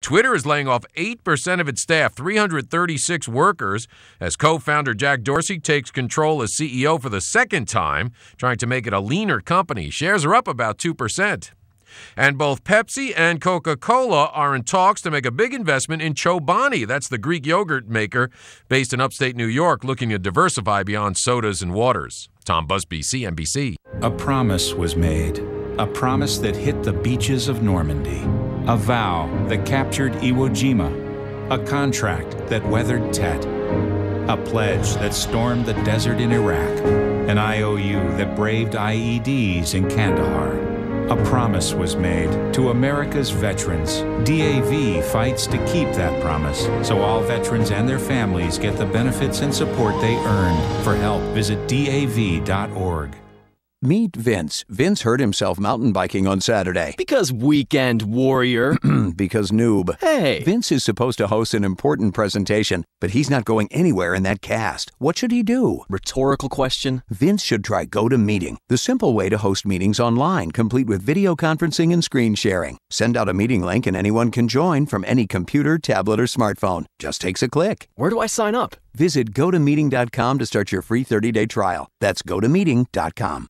Twitter is laying off 8% of its staff, 336 workers, as co-founder Jack Dorsey takes control as CEO for the second time, trying to make it a leaner company. Shares are up about 2%. And both Pepsi and Coca-Cola are in talks to make a big investment in Chobani. That's the Greek yogurt maker based in upstate New York, looking to diversify beyond sodas and waters. Tom Busby, CNBC. A promise was made. A promise that hit the beaches of Normandy. A vow that captured Iwo Jima. A contract that weathered Tet. A pledge that stormed the desert in Iraq. An IOU that braved IEDs in Kandahar. A promise was made to America's veterans. DAV fights to keep that promise, so all veterans and their families get the benefits and support they earned. For help, visit DAV.org. Meet Vince. Vince hurt himself mountain biking on Saturday. Because weekend warrior. Because noob. Hey. Vince is supposed to host an important presentation, but he's not going anywhere in that cast. What should he do? Rhetorical question. Vince should try GoToMeeting, the simple way to host meetings online, complete with video conferencing and screen sharing. Send out a meeting link and anyone can join from any computer, tablet, or smartphone. Just takes a click. Where do I sign up? Visit GoToMeeting.com to start your free 30-day trial. That's GoToMeeting.com.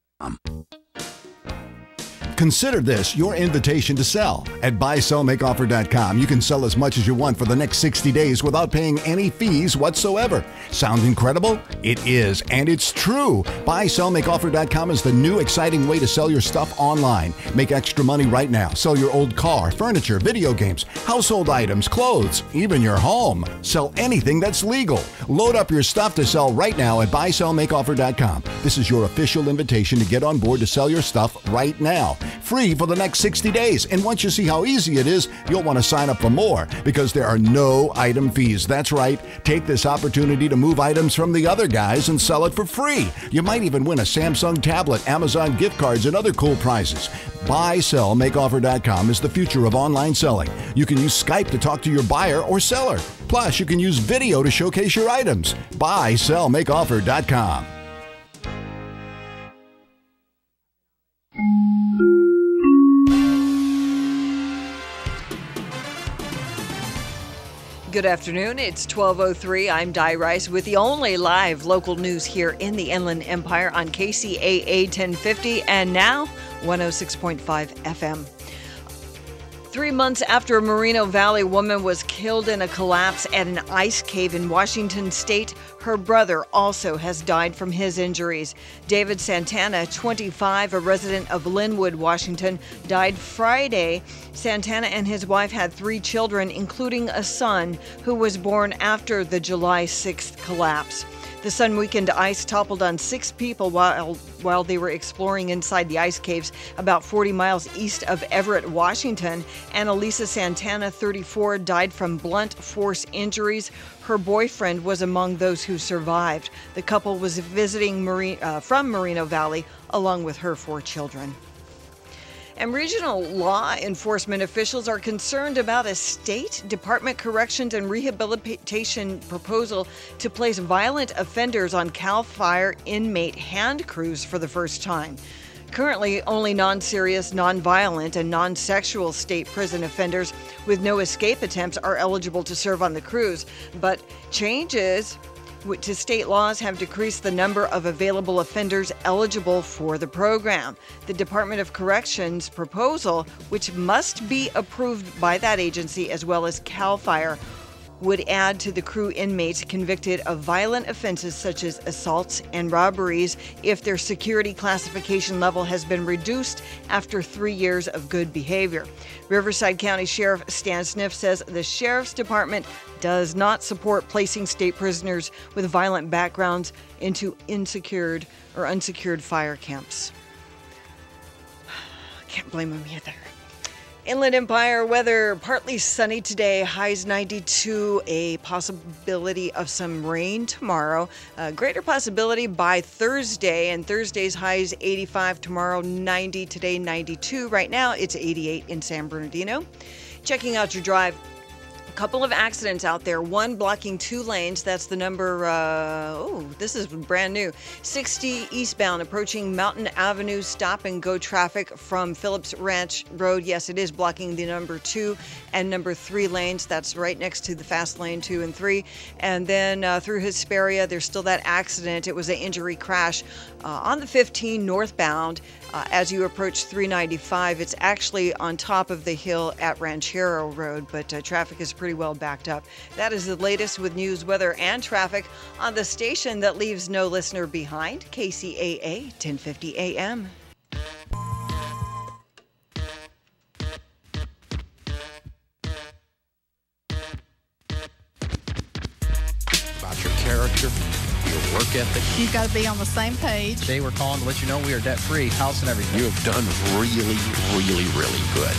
Consider this your invitation to sell. At buysellmakeoffer.com, you can sell as much as you want for the next 60 days without paying any fees whatsoever. Sound incredible? It is, and it's true. Buysellmakeoffer.com is the new exciting way to sell your stuff online. Make extra money right now. Sell your old car, furniture, video games, household items, clothes, even your home. Sell anything that's legal. Load up your stuff to sell right now at buysellmakeoffer.com. This is your official invitation to get on board to sell your stuff right now. Free for the next 60 days. And once you see how easy it is, you'll want to sign up for more because there are no item fees. That's right. Take this opportunity to move items from the other guys and sell it for free. You might even win a Samsung tablet, Amazon gift cards, and other cool prizes. BuySellMakeOffer.com is the future of online selling. You can use Skype to talk to your buyer or seller. Plus, you can use video to showcase your items. BuySellMakeOffer.com. Good afternoon. It's 12:03. I'm Di Rice with the only live local news here in the Inland Empire on Kcaa 1050 and now 106.5 FM. 3 months after a Moreno Valley woman was killed in a collapse at an ice cave in Washington state, her brother also has died from his injuries. David Santana, 25, a resident of Linwood, Washington, died Friday. Santana and his wife had 3 children, including a son who was born after the July 6th collapse. The sun weakened ice toppled on 6 people while they were exploring inside the ice caves about 40 miles east of Everett, Washington. Annalisa Santana, 34, died from blunt force injuries. Her boyfriend was among those who survived. The couple was visiting from Moreno Valley along with her 4 children. And regional law enforcement officials are concerned about a state Department Corrections and Rehabilitation proposal to place violent offenders on CAL FIRE inmate hand crews for the first time. Currently, only non-serious, non-violent, and non-sexual state prison offenders with no escape attempts are eligible to serve on the crews, but changes to state laws have decreased the number of available offenders eligible for the program. The Department of Corrections proposal, which must be approved by that agency as well as CAL FIRE, would add to the crew inmates convicted of violent offenses such as assaults and robberies if their security classification level has been reduced after 3 years of good behavior. Riverside County Sheriff Stan Sniff says the Sheriff's Department does not support placing state prisoners with violent backgrounds into unsecured fire camps. Can't blame him either. Inland Empire weather, partly sunny today, highs 92, a possibility of some rain tomorrow. Greater possibility by Thursday, and Thursday's highs 85, tomorrow 90, today 92. Right now it's 88 in San Bernardino. Checking out your drive. couple of accidents out there. One blocking 2 lanes. That's the number, this is brand new. 60 eastbound approaching Mountain Avenue. Stop and go traffic from Phillips Ranch Road. Yes, it is blocking the number 2 and number 3 lanes. That's right next to the fast lane 2 and 3. And then through Hesperia, there's still that accident. It was an injury crash on the 15 northbound. As you approach 395, it's actually on top of the hill at Ranchero Road, but traffic is pretty well backed up. That is the latest with news, weather, and traffic on the station that leaves no listener behind, KCAA 1050 AM. About your character, your work ethic. You've got to be on the same page. Today we're calling to let you know we are debt-free, house and everything. You have done really, really, really good.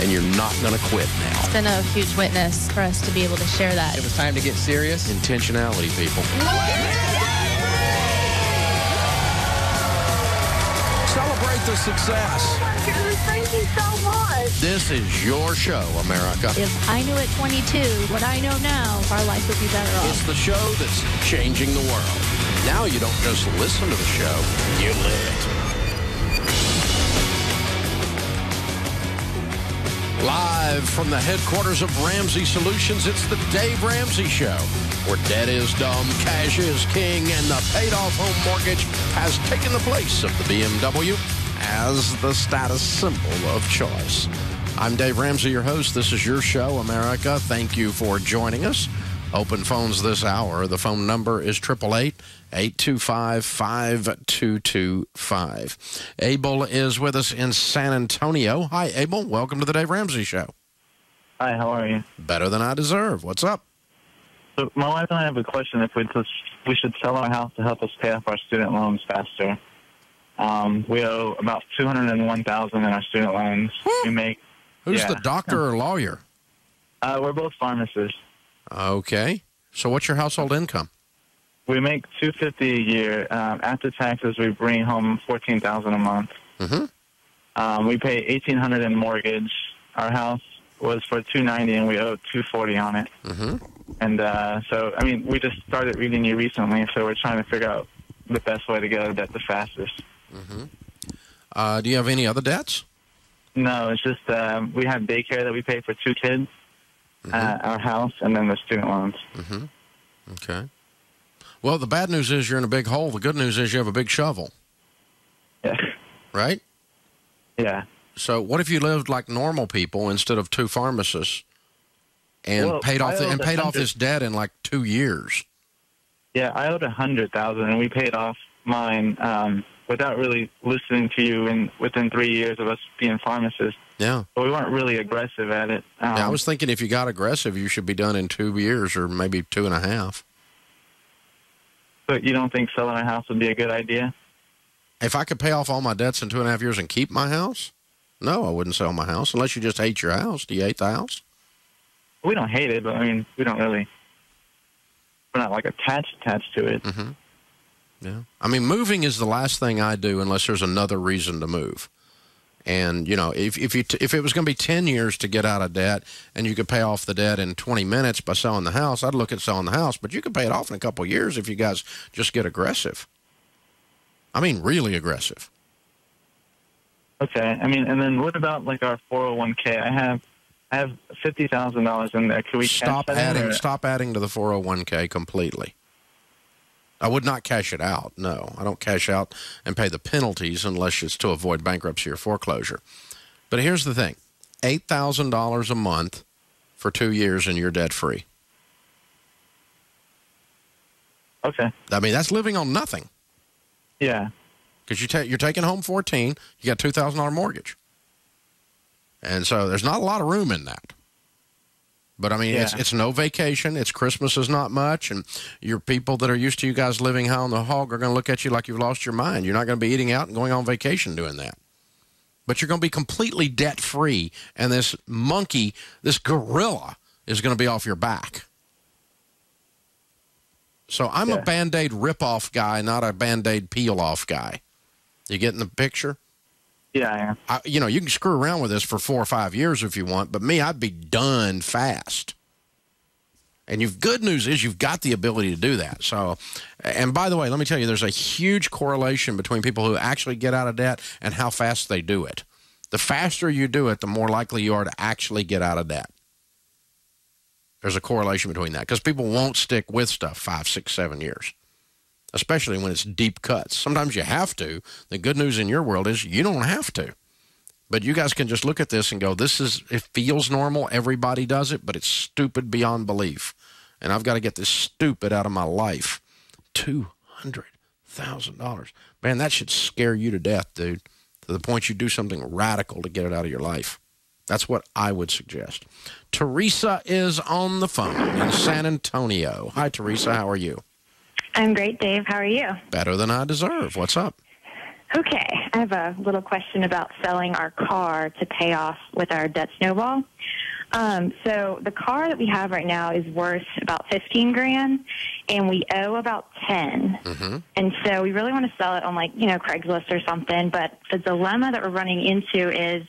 And you're not going to quit now. It's been a huge witness for us to be able to share that. It was time to get serious. Intentionality, people. Celebrate the success. Oh my goodness, thank you so much. This is your show, America. If I knew at 22 what I know now, our life would be better off. It's the show that's changing the world. Now you don't just listen to the show, you live it. Live from the headquarters of Ramsey Solutions, it's the Dave Ramsey Show, where debt is dumb, cash is king, and the paid-off home mortgage has taken the place of the BMW as the status symbol of choice. I'm Dave Ramsey, your host. This is your show, America. Thank you for joining us. Open phones this hour. The phone number is 888-825-5225. Abel is with us in San Antonio. Hi, Abel. Welcome to the Dave Ramsey Show. Hi, how are you? Better than I deserve. What's up? So my wife and I have a question if we should sell our house to help us pay off our student loans faster. We owe about $201,000 in our student loans. We make. Who's the doctor or lawyer? We're both pharmacists. Okay. So what's your household income? We make $250 a year. After taxes, we bring home $14,000 a month. Mm-hmm. We pay $1,800 in mortgage. Our house was for $290, and we owe $240 on it. Mm-hmm. And so, I mean, we just started reading you recently, so we're trying to figure out the best way to get out of debt the fastest. Mm-hmm. Do you have any other debts? No, it's just we have daycare that we pay for 2 kids. Our house, and then the student loans. Mm-hmm. Okay. Well, the bad news is you're in a big hole. The good news is you have a big shovel. Yeah. Right? Yeah. So what if you lived like normal people instead of 2 pharmacists and paid off this debt in like 2 years? Yeah, I owed $100,000, and we paid off mine without really listening to you within 3 years of us being pharmacists. Yeah. But we weren't really aggressive at it. I was thinking if you got aggressive, you should be done in 2 years or maybe 2.5. But you don't think selling a house would be a good idea? If I could pay off all my debts in 2.5 years and keep my house? No, I wouldn't sell my house unless you just hate your house. Do you hate the house? We don't hate it, but I mean, we're not like attached to it. Mm-hmm. Yeah. I mean, moving is the last thing I do unless there's another reason to move. And, you know, if it was going to be 10 years to get out of debt and you could pay off the debt in 20 minutes by selling the house, I'd look at selling the house. But you could pay it off in a couple of years if you guys just get aggressive. I mean, really aggressive. Okay. I mean, and then what about, like, our 401k? I have $50,000 in there. Can we stop adding to the 401k completely. I would not cash it out. No, I don't cash out and pay the penalties unless it's to avoid bankruptcy or foreclosure. But here's the thing. $8,000 a month for 2 years and you're debt-free. Okay. I mean, that's living on nothing. Yeah. Because you're taking home $14,000, you got $2,000 mortgage. And so there's not a lot of room in that. But, I mean, it's no vacation. It's Christmas is not much. And your people that are used to you guys living high on the hog are going to look at you like you've lost your mind. You're not going to be eating out and going on vacation doing that. But you're going to be completely debt-free. And this monkey, this gorilla, is going to be off your back. So I'm a Band-Aid rip-off guy, not a Band-Aid peel-off guy. You getting the picture? Yeah, I am. You know, you can screw around with this for 4 or 5 years if you want, but me, I'd be done fast. And good news is you've got the ability to do that. So, and by the way, let me tell you, there's a huge correlation between people who actually get out of debt and how fast they do it. The faster you do it, the more likely you are to actually get out of debt. There's a correlation between that because people won't stick with stuff 5, 6, 7 years, especially when it's deep cuts. Sometimes you have to. The good news in your world is you don't have to. But you guys can just look at this and go, it feels normal. Everybody does it, but it's stupid beyond belief. And I've got to get this stupid out of my life. $200,000. Man, that should scare you to death, dude, to the point you do something radical to get it out of your life. That's what I would suggest. Teresa is on the phone in San Antonio. Hi, Teresa. How are you? I'm great, Dave. How are you? Better than I deserve. What's up? Okay, I have a little question about selling our car to pay off with our debt snowball. So the car that we have right now is worth about $15,000, and we owe about $10,000. Mm-hmm. And so we really want to sell it on Craigslist or something. But the dilemma that we're running into is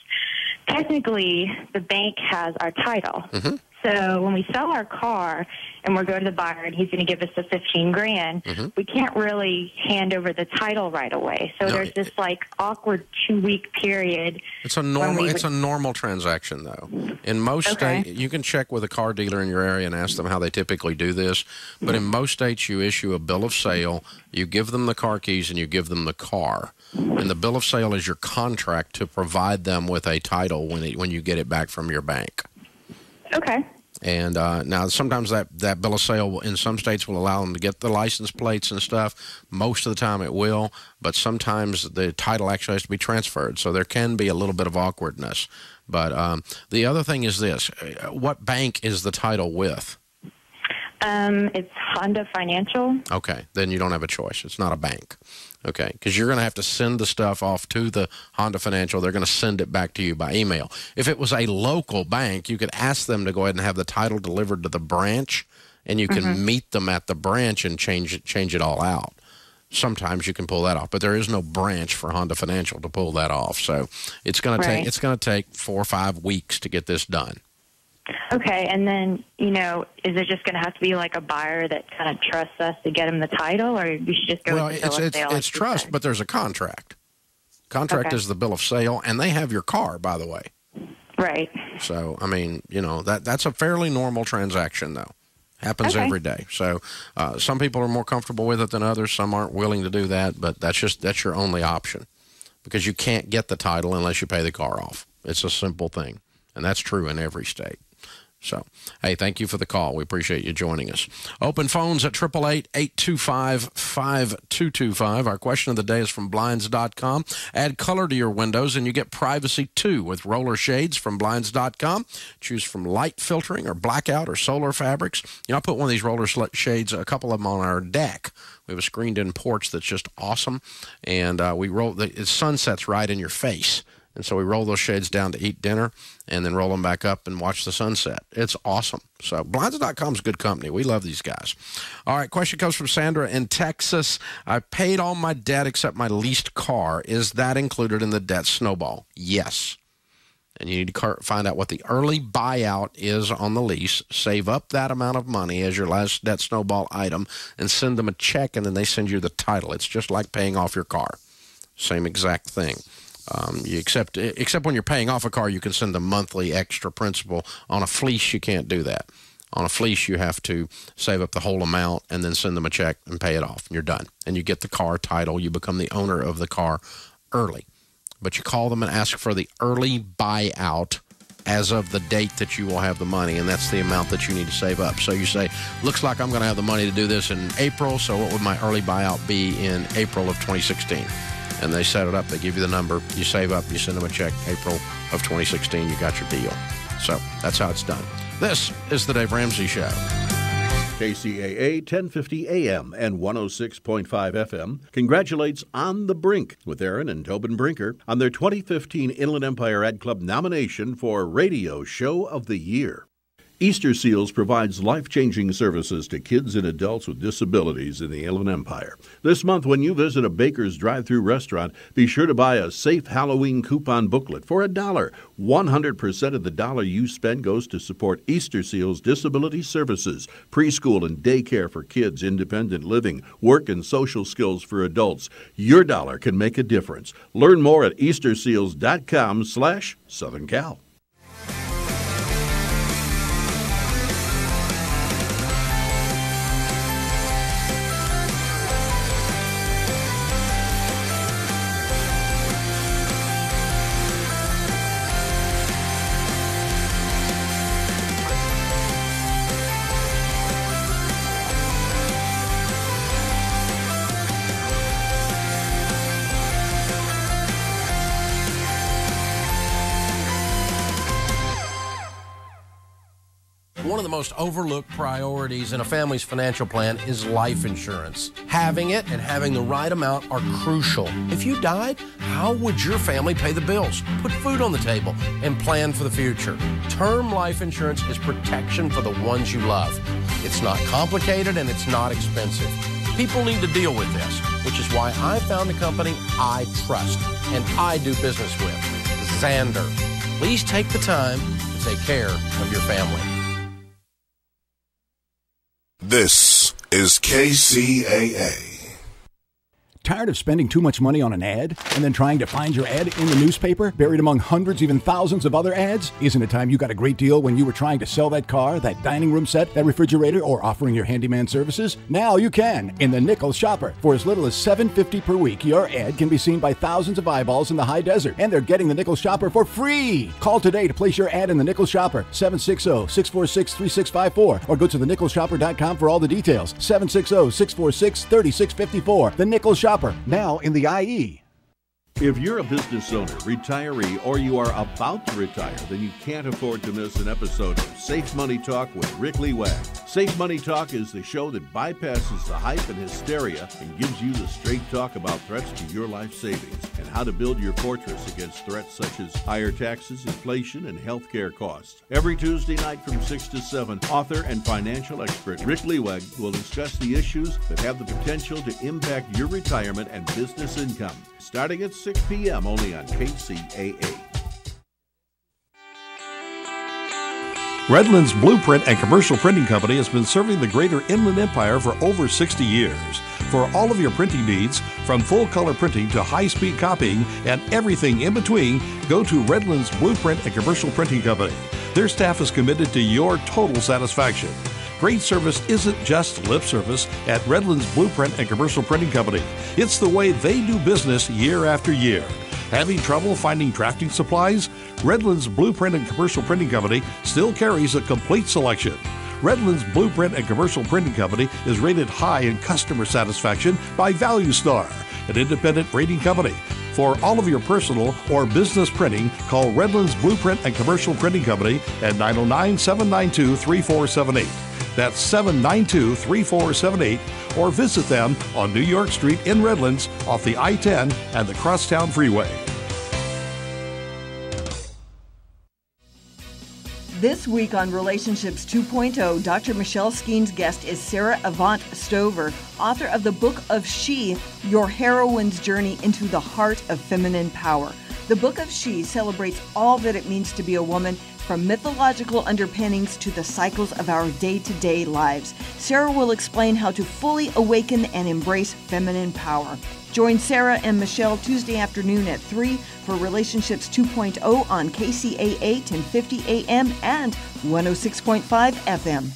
technically the bank has our title. Mm-hmm. So when we sell our car and we're going to the buyer and he's going to give us the $15,000, we can't really hand over the title right away. So there's this awkward 2-week period. It's a normal transaction though. In most states, you can check with a car dealer in your area and ask them how they typically do this. But in most states, you issue a bill of sale, you give them the car keys, and you give them the car. And the bill of sale is your contract to provide them with a title when you get it back from your bank. Okay. And now sometimes that bill of sale in some states will allow them to get the license plates and stuff. Most of the time it will, but sometimes the title actually has to be transferred. So there can be a little bit of awkwardness. But the other thing is this. What bank is the title with? It's Honda Financial. Okay, then you don't have a choice. It's not a bank. Okay, because you're going to have to send the stuff off to the Honda Financial. They're going to send it back to you by email. If it was a local bank, you could ask them to go ahead and have the title delivered to the branch, and you can meet them at the branch and change it all out. Sometimes you can pull that off, but there is no branch for Honda Financial to pull that off. So it's going to take 4 or 5 weeks to get this done. Okay, and then, is it just going to have to be like a buyer that kind of trusts us to get him the title, or we should just go with the bill of sale? It's trust, but there's a contract. Contract is the bill of sale, and they have your car, by the way. Right. So, I mean, that's a fairly normal transaction, though. Happens every day. So some people are more comfortable with it than others. Some aren't willing to do that, but that's your only option because you can't get the title unless you pay the car off. It's a simple thing, and that's true in every state. So, hey, thank you for the call. We appreciate you joining us. Open phones at 888-825-5225. Our question of the day is from Blinds.com. Add color to your windows, and you get privacy, too, with roller shades from Blinds.com. Choose from light filtering or blackout or solar fabrics. I put one of these roller shades, a couple of them on our deck. We have a screened-in porch that's just awesome, and we roll it sunsets right in your face. And so we roll those shades down to eat dinner and then roll them back up and watch the sunset. It's awesome. So Blinds.com is good company. We love these guys. All right, question comes from Sandra in Texas. I paid all my debt except my leased car. Is that included in the debt snowball? Yes. And you need to find out what the early buyout is on the lease. Save up that amount of money as your last debt snowball item and send them a check, and then they send you the title. It's just like paying off your car. Same exact thing. Except when you're paying off a car, you can send the monthly extra principal. On a fleece, you can't do that. On a fleece, you have to save up the whole amount and then send them a check and pay it off, and you're done. And you get the car title. You become the owner of the car early. But you call them and ask for the early buyout as of the date that you will have the money, and that's the amount that you need to save up. So you say, looks like I'm going to have the money to do this in April, so what would my early buyout be in April of 2016? And they set it up. They give you the number. You save up. You send them a check. April of 2016, you got your deal. So that's how it's done. This is the Dave Ramsey Show. KCAA 1050 AM and 106.5 FM congratulates On the Brink with Aaron and Tobin Brinker on their 2015 Inland Empire Ad Club nomination for Radio Show of the Year. Easter Seals provides life-changing services to kids and adults with disabilities in the Inland Empire. This month, when you visit a Baker's drive-thru restaurant, be sure to buy a Safe Halloween coupon booklet for $1. 100% of the dollar you spend goes to support Easter Seals disability services, preschool and daycare for kids, independent living, work and social skills for adults. Your dollar can make a difference. Learn more at easterseals.com/Southern Cal. One of the most overlooked priorities in a family's financial plan is life insurance. Having it and having the right amount are crucial. If you died, how would your family pay the bills, put food on the table, and plan for the future? Term life insurance is protection for the ones you love. It's not complicated and it's not expensive. People need to deal with this, which is why I found a company I trust and I do business with, Xander. Please take the time to take care of your family. This is KCAA. Tired of spending too much money on an ad and then trying to find your ad in the newspaper, buried among hundreds, even thousands of other ads? Isn't it time you got a great deal when you were trying to sell that car, that dining room set, that refrigerator, or offering your handyman services? Now you can in the Nickel Shopper. For as little as $7.50 per week, your ad can be seen by thousands of eyeballs in the high desert, and they're getting the Nickel Shopper for free. Call today to place your ad in the Nickel Shopper, 760-646-3654, or go to thenickelshopper.com for all the details, 760-646-3654. The Nickel Shopper, now in the IE. If you're a business owner, retiree, or you are about to retire, then you can't afford to miss an episode of Safe Money Talk with Rick Lee Wag. Safe Money Talk is the show that bypasses the hype and hysteria and gives you the straight talk about threats to your life savings and how to build your fortress against threats such as higher taxes, inflation, and healthcare costs. Every Tuesday night from 6 to 7, author and financial expert Rick Lee Wag will discuss the issues that have the potential to impact your retirement and business income. Starting at 6 p.m. only on KCAA. Redlands Blueprint and Commercial Printing Company has been serving the greater Inland Empire for over 60 years. For all of your printing needs, from full-color printing to high-speed copying and everything in between, go to Redlands Blueprint and Commercial Printing Company. Their staff is committed to your total satisfaction. Great service isn't just lip service at Redlands Blueprint and Commercial Printing Company. It's the way they do business year after year. Having trouble finding drafting supplies? Redlands Blueprint and Commercial Printing Company still carries a complete selection. Redlands Blueprint and Commercial Printing Company is rated high in customer satisfaction by Value Star, an independent rating company. For all of your personal or business printing, call Redlands Blueprint and Commercial Printing Company at 909-792-3478. That's 792-3478, or visit them on New York Street in Redlands off the I-10 and the Crosstown Freeway. This week on Relationships 2.0, Dr. Michelle Skeen's guest is Sarah Avant Stover, author of the book of She, Your Heroine's Journey into the Heart of Feminine Power. The book of She celebrates all that it means to be a woman, from mythological underpinnings to the cycles of our day-to-day lives. Sarah will explain how to fully awaken and embrace feminine power. Join Sarah and Michelle Tuesday afternoon at 3 for Relationships 2.0 on KCAA 1050 AM and 106.5 FM.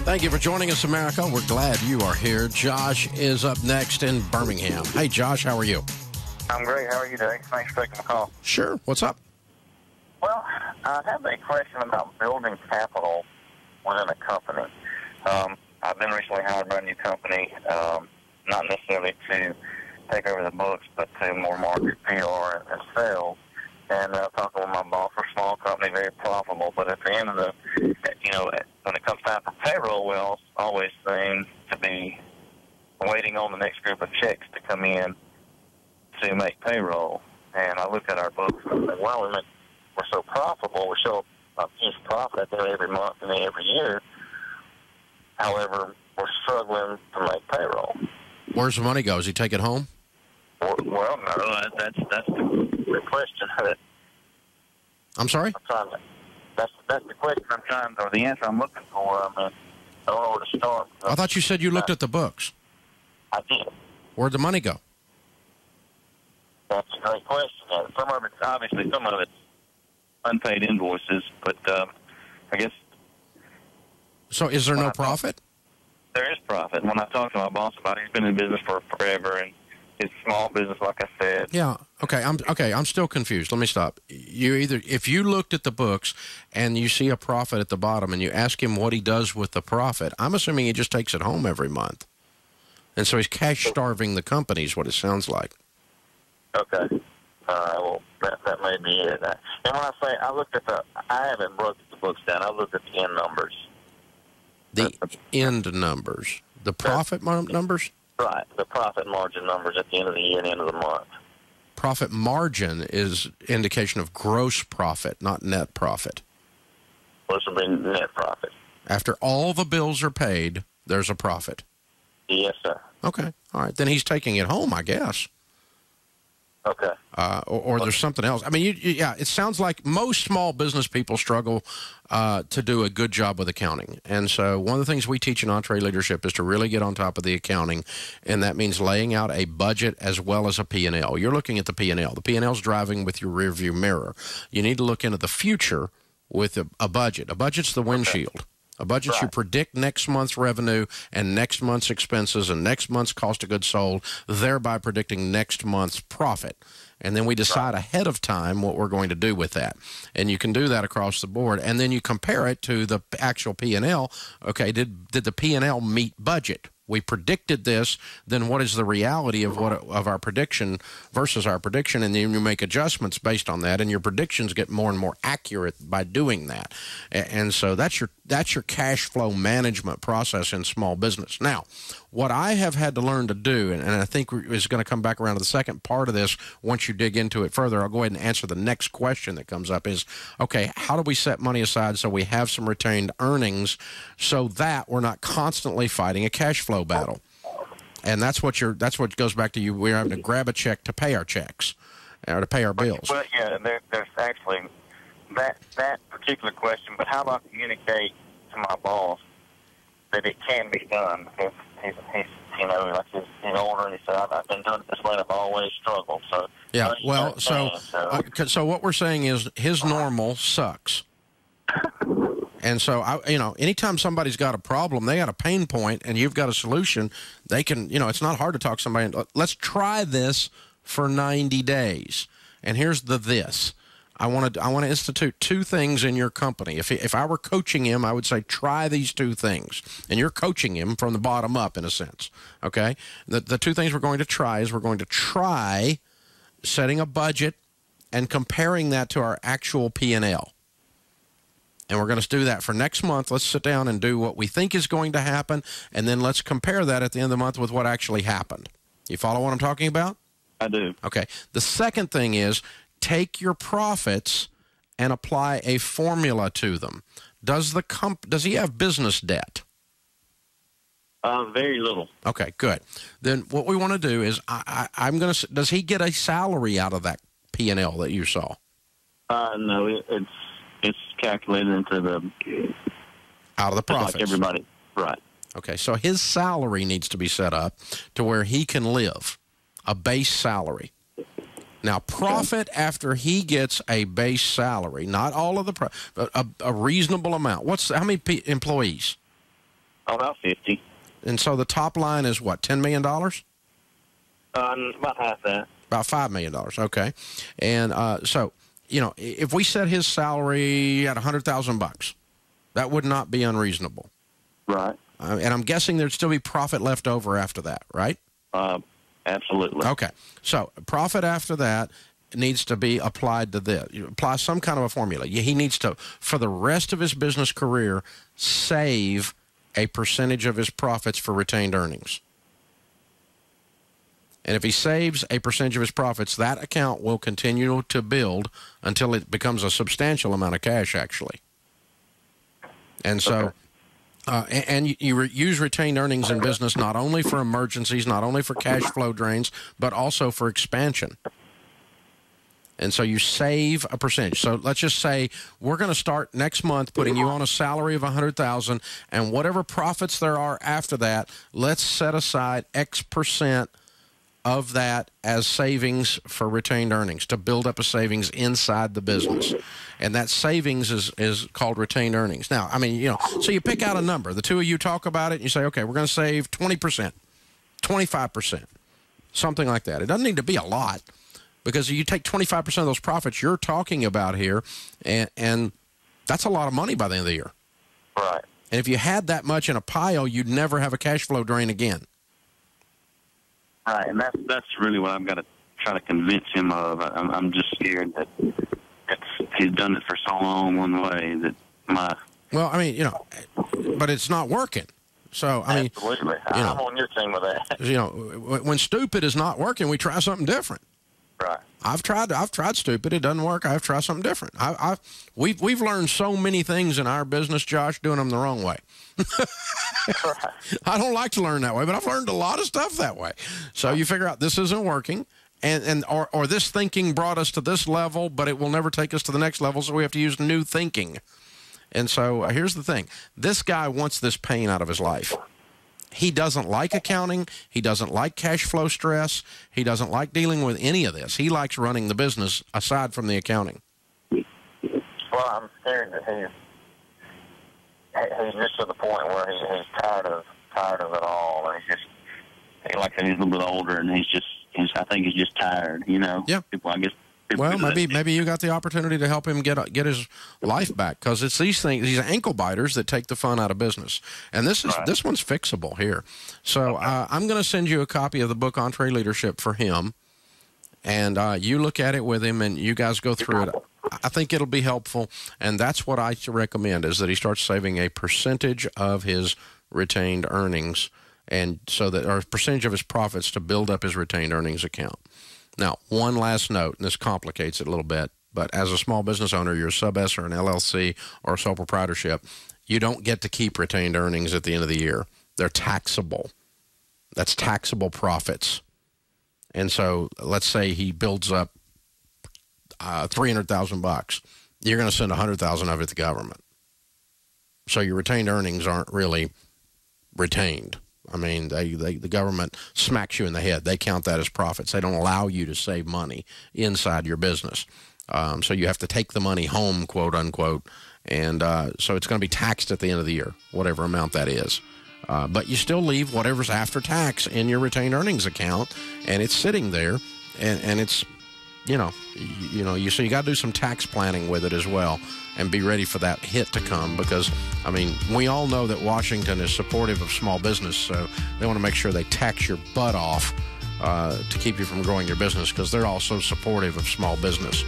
Thank you for joining us, America. We're glad you are here. Josh is up next in Birmingham. Hey, Josh, how are you? I'm great. How are you today? Thanks for taking the call. Sure. What's up? Well, I have a question about building capital within a company. I've been recently hired by a new company, not necessarily to take over the books, but to more market PR and sales. And talking with my boss for a small company, very profitable. But at the end of the, when it comes time for payroll, we always seem to be waiting on the next group of checks to come in to make payroll. And I look at our books and say, well, we're so profitable. We show a huge profit there every month and then every year. However, we're struggling to make payroll. Where's the money go? Does he take it home? Well, no, that's the question. I'm sorry? That's the question I'm trying, or the answer I'm looking for. I mean, I don't know where to start. I thought you said you looked at the books. I did. Where'd the money go? That's a great question. And some of it's unpaid invoices, but I guess. So is there no profit? There is profit. When I talk to my boss about it, he's been in business for forever, and it's small business, like I said. Yeah. Okay. I'm still confused. Let me stop. If you looked at the books and you see a profit at the bottom and you ask him what he does with the profit, I'm assuming he just takes it home every month. And so he's cash starving the company is what it sounds like. Okay. Well, that may be it. And when I say I haven't broken the books down. I looked at the end numbers. The end numbers. The profit numbers? Right. The profit margin numbers at the end of the year and the end of the month. Profit margin is indication of gross profit, not net profit. Well, this will be net profit. After all the bills are paid, there's a profit. Yes, sir. Okay. All right. Then he's taking it home, I guess. Okay. Or there's something else. I mean, it sounds like most small business people struggle to do a good job with accounting. And so one of the things we teach in Entree Leadership is to really get on top of the accounting, and that means laying out a budget as well as a P&L. You're looking at the P&L. The P&L's driving with your rearview mirror. You need to look into the future with a budget. A budget's the windshield. A budget, you predict next month's revenue and next month's expenses and next month's cost of goods sold, thereby predicting next month's profit. And then we decide ahead of time what we're going to do with that. And you can do that across the board. And then you compare it to the actual P&L. Okay, did the P&L meet budget? We predicted this, then what is the reality of our prediction versus our prediction? And then you make adjustments based on that, and your predictions get more and more accurate by doing that. And so that's your cash flow management process in small business. Now, what I have had to learn to do, and I think is going to come back around to the second part of this once you dig into it further, I'll go ahead and answer the next question that comes up is, okay, how do we set money aside so we have some retained earnings so that we're not constantly fighting a cash flow battle? And that's what goes back to we're having to grab a check to pay our checks or to pay our bills. Well, yeah, there's actually that particular question, but how do I communicate to my boss that it can be done? Because he's older, and he said, I've been doing it this way, I've always struggled. So yeah, well, so what we're saying is his normal sucks. And so, anytime somebody's got a problem, they got a pain point, and you've got a solution, they can, it's not hard to talk to somebody. Let's try this for 90 days. And here's this. I want to institute two things in your company. If I were coaching him, I would say, try these two things. And you're coaching him from the bottom up, in a sense. Okay? The two things we're going to try is we're going to try setting a budget and comparing that to our actual P&L. And we're going to do that for next month. Let's sit down and do what we think is going to happen, and then let's compare that at the end of the month with what actually happened. You follow what I'm talking about? I do. Okay. The second thing is take your profits and apply a formula to them. Does he have business debt? Very little. Okay, good. Then what we want to do is does he get a salary out of that P&L that you saw? No, it's calculated into out of the profits. Like everybody, right. Okay, so his salary needs to be set up to where he can live, a base salary. Now, profit after he gets a base salary, not all of the but a reasonable amount. How many employees? About 50. And so the top line is what, $10 million? About half that. About $5 million, okay. And so, if we set his salary at $100,000, that would not be unreasonable. Right. And I'm guessing there'd still be profit left over after that, right? absolutely. Okay. So profit after that needs to be applied to this. You apply some kind of a formula. He needs to, for the rest of his business career, save a percentage of his profits for retained earnings. And if he saves a percentage of his profits, that account will continue to build until it becomes a substantial amount of cash, actually. And so, and you use retained earnings in business not only for emergencies, not only for cash flow drains, but also for expansion. And so you save a percentage. So let's just say we're going to start next month putting you on a salary of $100,000, and whatever profits there are after that, let's set aside X percent of that as savings for retained earnings, to build up a savings inside the business. And that savings is called retained earnings. Now, I mean, you know, so you pick out a number. The two of you talk about it, and you say, okay, we're going to save 20%, 25%, something like that. It doesn't need to be a lot, because you take 25% of those profits you're talking about here, and that's a lot of money by the end of the year. Right. And if you had that much in a pile, you'd never have a cash flow drain again. Right, and that's really what I've got to try to convince him of. I'm just scared that he's done it for so long one way that my... Well, I mean, you know, but it's not working. So, I mean... Absolutely. You know, I'm on your team with that. You know, when stupid is not working, we try something different. Right. I've tried stupid. It doesn't work. I've tried something different. We've learned so many things in our business, Josh, doing them the wrong way. I don't like to learn that way, but I've learned a lot of stuff that way. So you figure out this isn't working, or this thinking brought us to this level, but it will never take us to the next level, so we have to use new thinking. And so here's the thing. This guy wants this pain out of his life. He doesn't like accounting. He doesn't like cash flow stress. He doesn't like dealing with any of this. He likes running the business aside from the accounting. Well, I'm scared that he's just to the point where he's tired of it all. And like I said, he's a little bit older, and I think he's just tired, you know? Yeah. Well, maybe you got the opportunity to help him get his life back, because it's these things, these ankle biters, that take the fun out of business. And this one's fixable here. So I'm going to send you a copy of the book Entree Leadership for him, and you look at it with him, and you guys go through it. I think it'll be helpful, and that's what I recommend, is that he starts saving a percentage of his retained earnings, and so that, or a percentage of his profits, to build up his retained earnings account. Now, one last note, and this complicates it a little bit, but as a small business owner, you're a sub-S or an LLC or a sole proprietorship, you don't get to keep retained earnings at the end of the year. They're taxable. That's taxable profits. And so let's say he builds up $300,000. You're going to send $100,000 of it to the government. So your retained earnings aren't really retained. I mean, the government smacks you in the head. They count that as profits. They don't allow you to save money inside your business. So you have to take the money home, quote unquote. And so it's going to be taxed at the end of the year, whatever amount that is. But you still leave whatever's after tax in your retained earnings account, and it's sitting there, and it's, so you got to do some tax planning with it as well, and be ready for that hit to come, because, I mean, we all know that Washington is supportive of small business, so they want to make sure they tax your butt off to keep you from growing your business, because they're also supportive of small business.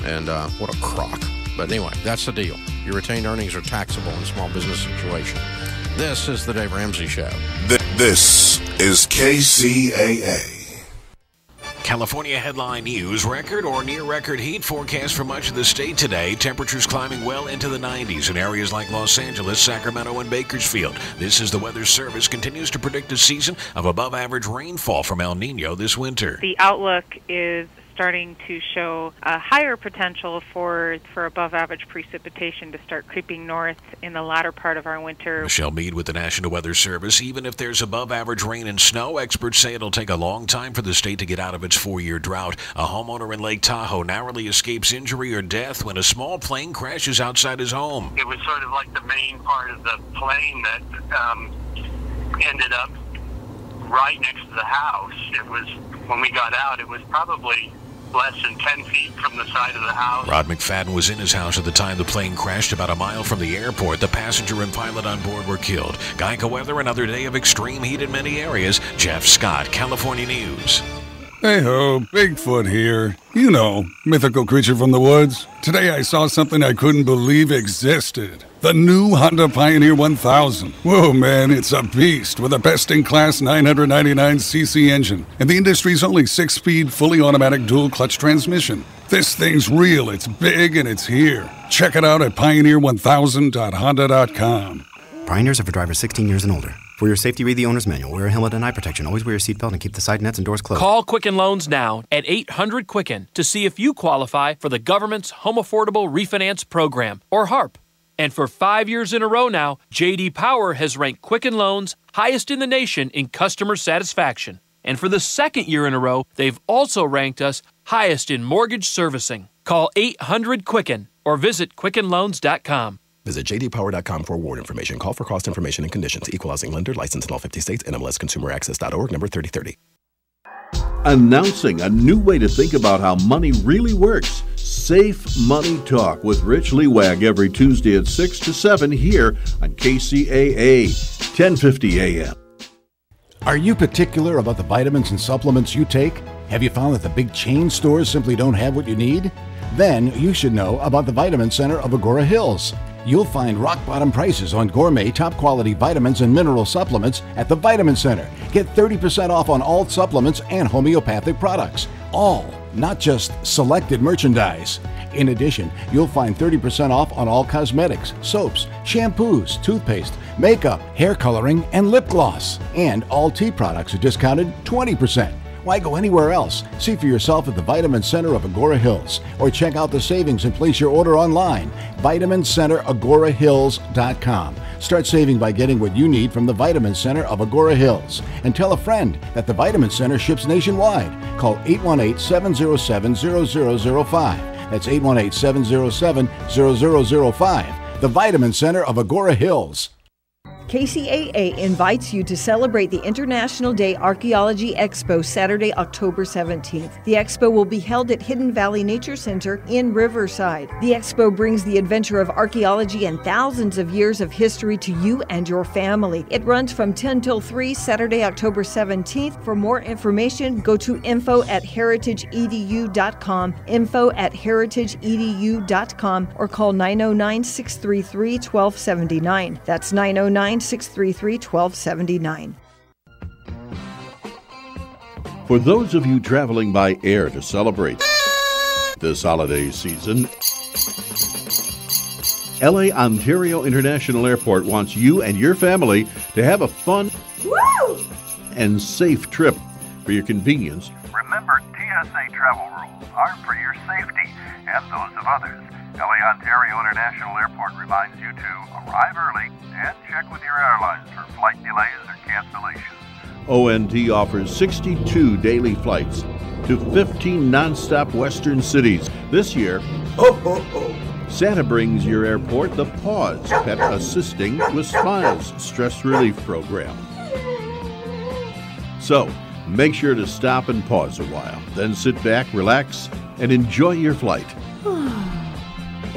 And what a crock. But anyway, that's the deal. Your retained earnings are taxable in small business situation. This is the Dave Ramsey Show. This is KCAA. California headline news: record or near record heat forecast for much of the state today. Temperatures climbing well into the 90s in areas like Los Angeles, Sacramento, and Bakersfield. This is the Weather Service continues to predict a season of above average rainfall from El Nino this winter. The outlook is starting to show a higher potential for above average precipitation to start creeping north in the latter part of our winter. Michelle Mead with the National Weather Service. Even if there's above average rain and snow, experts say it'll take a long time for the state to get out of its 4-year drought. A homeowner in Lake Tahoe narrowly escapes injury or death when a small plane crashes outside his home. It was sort of like the main part of the plane that ended up right next to the house. It was, when we got out, it was probably less than 10 feet from the side of the house. Rod McFadden was in his house at the time the plane crashed about a mile from the airport. The passenger and pilot on board were killed. Geico weather, another day of extreme heat in many areas. Jeff Scott, California News. Hey-ho, Bigfoot here. You know, mythical creature from the woods. Today I saw something I couldn't believe existed. The new Honda Pioneer 1000. Whoa, man, it's a beast with a best-in-class 999cc engine and the industry's only 6-speed, fully automatic dual-clutch transmission. This thing's real, it's big, and it's here. Check it out at pioneer1000.honda.com. Pioneers are for drivers 16 years and older. For your safety, read the owner's manual. Wear a helmet and eye protection. Always wear your seatbelt and keep the side nets and doors closed. Call Quicken Loans now at 800-QUICKEN to see if you qualify for the government's Home Affordable Refinance Program, or HARP. And for 5 years in a row now, J.D. Power has ranked Quicken Loans highest in the nation in customer satisfaction. And for the second year in a row, they've also ranked us highest in mortgage servicing. Call 800-QUICKEN or visit QuickenLoans.com. Visit jdpower.com for award information. Call for cost information and conditions. Equal housing lender. Licensed in all 50 states. NMLSConsumerAccess.org. Number 3030. Announcing a new way to think about how money really works. Safe Money Talk with Rich Lewag every Tuesday at 6 to 7 here on KCAA, 1050 AM. Are you particular about the vitamins and supplements you take? Have you found that the big chain stores simply don't have what you need? Then you should know about the Vitamin Center of Agora Hills. You'll find rock-bottom prices on gourmet, top-quality vitamins and mineral supplements at the Vitamin Center. Get 30% off on all supplements and homeopathic products. All, not just selected merchandise. In addition, you'll find 30% off on all cosmetics, soaps, shampoos, toothpaste, makeup, hair coloring, and lip gloss. And all tea products are discounted 20%. Why go anywhere else? See for yourself at the Vitamin Center of Agora Hills, or check out the savings and place your order online. VitaminCenterAgoraHills.com. Start saving by getting what you need from the Vitamin Center of Agora Hills. And tell a friend that the Vitamin Center ships nationwide. Call 818-707-0005. That's 818-707-0005. The Vitamin Center of Agora Hills. KCAA invites you to celebrate the International Day Archaeology Expo Saturday, October 17th. The expo will be held at Hidden Valley Nature Center in Riverside. The expo brings the adventure of archaeology and thousands of years of history to you and your family. It runs from 10 till 3 Saturday, October 17th. For more information, go to info@heritageedu.com, info@heritageedu.com, or call 909-633-1279. That's 909-633-1279. For those of you traveling by air to celebrate this holiday season, LA Ontario International Airport wants you and your family to have a fun and safe trip. For your convenience, remember, TSA travel rules are for your safety and those of others. LA Ontario International Airport reminds you to arrive early and check with your airlines for flight delays or cancellations. ONT offers 62 daily flights to 15 nonstop western cities. This year, Santa brings your airport the Pause Pet Assisting with Smiles stress relief program. So, make sure to stop and pause a while, then sit back, relax, and enjoy your flight.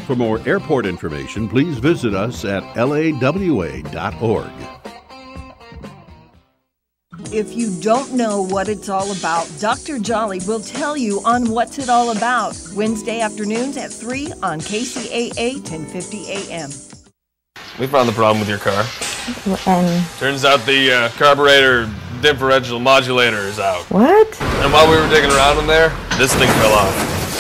For more airport information, please visit us at lawa.org. If you don't know what it's all about, Dr. Jolly will tell you on What's It All About, Wednesday afternoons at 3 on KCAA 1050 AM. We found the problem with your car. Turns out the carburetor differential modulator is out. What? And while we were digging around in there, this thing fell off.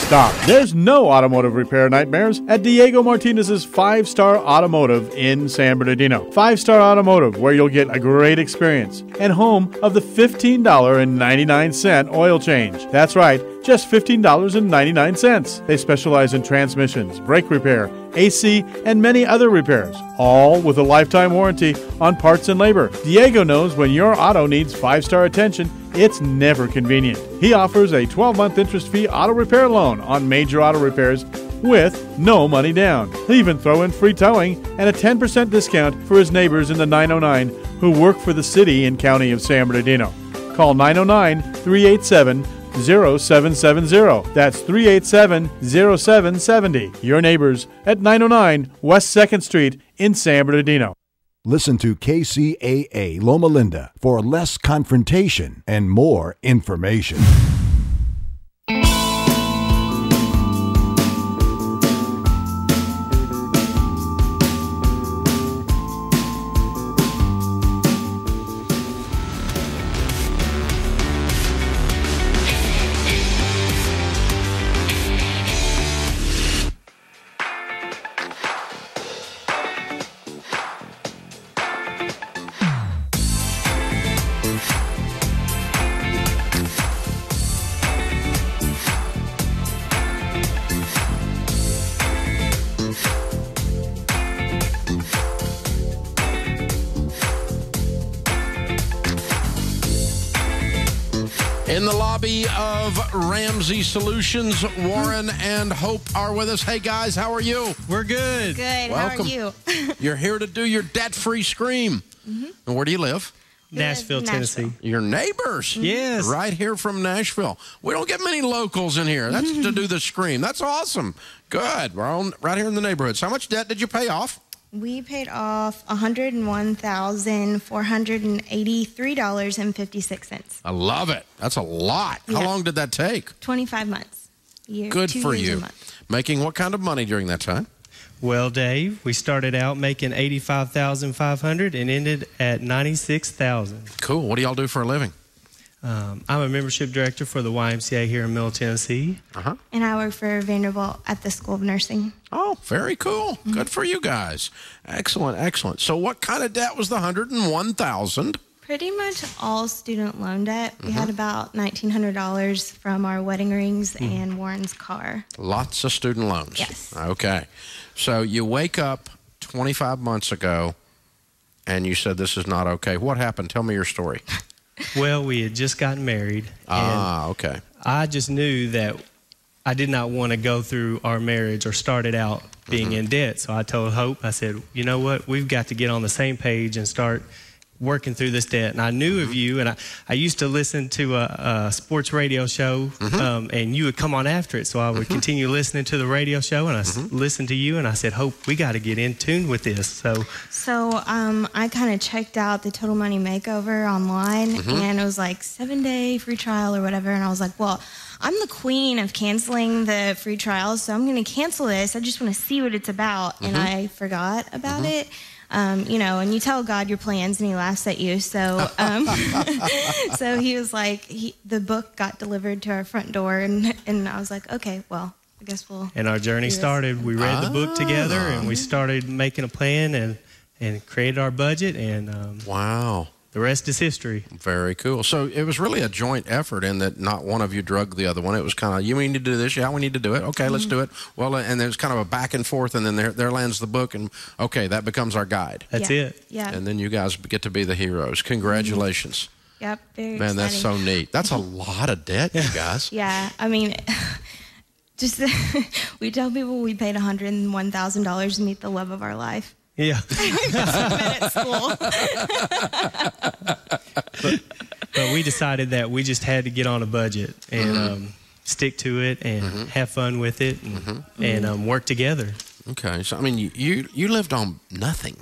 Stop. There's no automotive repair nightmares at Diego Martinez's 5-Star Automotive in San Bernardino. 5-Star Automotive, where you'll get a great experience, and home of the $15.99 oil change. That's right, just $15.99. They specialize in transmissions, brake repair, AC, and many other repairs, all with a lifetime warranty on parts and labor. Diego knows when your auto needs 5-star attention, it's never convenient. He offers a 12-month interest-free auto repair loan on major auto repairs with no money down. He'll even throw in free towing and a 10% discount for his neighbors in the 909 who work for the city and county of San Bernardino. Call 909-387-4600 387-0770. That's 387-0770. Your neighbors at 909 West 2nd Street in San Bernardino. Listen to KCAA Loma Linda for less confrontation and more information. In the lobby of Ramsey Solutions, Warren and Hope are with us. Hey, guys, how are you? We're good. Good. Welcome. How are you? You're here to do your debt-free scream. Mm-hmm. And where do you live? Nashville, Tennessee. Your neighbors. Yes. Right here from Nashville. We don't get many locals in here. That's to do the scream. That's awesome. Good. We're on, right here in the neighborhood. So how much debt did you pay off? We paid off $101,483.56. I love it. That's a lot. Yeah. How long did that take? 25 months. Good 2 for years you. a month. Making what kind of money during that time? Well, Dave, we started out making $85,500 and ended at $96,000. Cool. What do y'all do for a living? I'm a membership director for the YMCA here in Middle Tennessee. Uh-huh. And I work for Vanderbilt at the School of Nursing. Oh, very cool. Good for you guys. Excellent, excellent. So what kind of debt was the $101,000? Pretty much all student loan debt. We had about $1,900 from our wedding rings and Warren's car. Lots of student loans. Yes. Okay. So you wake up 25 months ago and you said this is not okay. What happened? Tell me your story. Well, we had just gotten married. Okay. I just knew that I did not want to go through our marriage or start it out being in debt. So I told Hope, I said, you know what, we've got to get on the same page and start working through this debt. And I knew of you, and I used to listen to a sports radio show, and you would come on after it. So I would continue listening to the radio show, and I listened to you, and I said, Hope, we got to get in tune with this. So I kind of checked out the Total Money Makeover online, and it was like 7-day free trial or whatever. And I was like, well, I'm the queen of canceling the free trials, so I'm going to cancel this. I just want to see what it's about. And I forgot about it. You know, and you tell God your plans and he laughs at you. So, so he was like, the book got delivered to our front door, and I was like, okay, well, I guess we'll. And our journey started. We read the book together, and we started making a plan and created our budget. And wow. The rest is history. Very cool. So it was really a joint effort in that not one of you drugged the other one. It was kind of, you need to do this. Yeah, we need to do it. Okay, let's do it. Well, and there's kind of a back and forth, and then there lands the book, and okay, that becomes our guide. That's it. Yeah. And then you guys get to be the heroes. Congratulations. Yep. Very Man, that's so exciting. neat. That's a lot of debt, you guys. Yeah. I mean, just we tell people we paid $101,000 to meet the love of our life. Yeah. At school. but we decided that we just had to get on a budget and stick to it and have fun with it and work together. Okay. So, I mean, you lived on nothing.